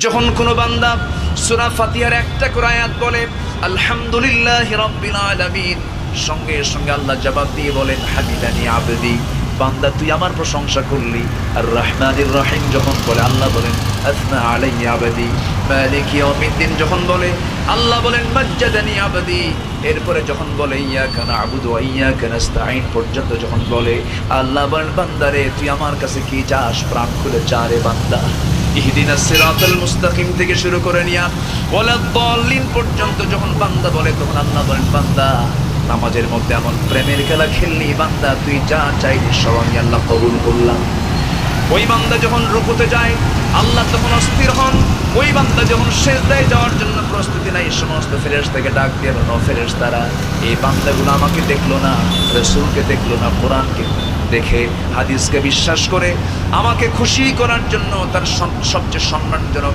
যখন কোনো বান্দা সূরা ফাতিহার একটা করে আয়াত বলে আলহামদুলিল্লাহি রাব্বিল আলামিন, সঙ্গে সঙ্গে আল্লাহ জবাব দিয়ে বলেন হামিদানি আবদি, বান্দা তুই আমার প্রশংসা করলি। আর রহমানির রহিম যখন বলে আল্লাহ বলেন আসনা আলাইয়া আবদি। মালিকি ইয়াউমিদ্দিন যখন বলে আল্লাহ বলেন মাজ্জাদানি আবদি। এরপরে যখন বলে ইয়াকা না'বুদু ওয়া ইয়াকা নাস্তাঈন পর্যন্ত যখন বলে আল্লাহ বলেন বান্দারে তুই আমার কাছে কি চাস, প্রাণ খুলে চা রে বান্দা। ইহদিনাস সিরাতাল মুস্তাকিম থেকে শুরু করে নিয়া ওয়ালাদ-দাল্লিন পর্যন্ত যখন বান্দা বলে তখন আল্লাহ বলেন বান্দা নামাজের মধ্যে এমন প্রেমের খেলা খেললি বান্দা, তুই যা চাইলি সব আমি আল্লাহ কবুল করলাম। ওই বান্দা যখন রুকুতে যায় আল্লাহ তখন অস্থির হন। ওই বান্দা যখন সিজদায় যাওয়ার জন্য প্রস্তুতি নেয় সমস্ত ফেরেশতাকে ডাক দিয়ে বলেন ও ফেরেশতারা, এই বান্দাগুলো আমাকে দেখলো না, রাসূলকে দেখলো না, কোরআনকে দেখে হাদিসকে বিশ্বাস করে আমাকে খুশি করার জন্য তার সবচেয়ে সম্মানজনক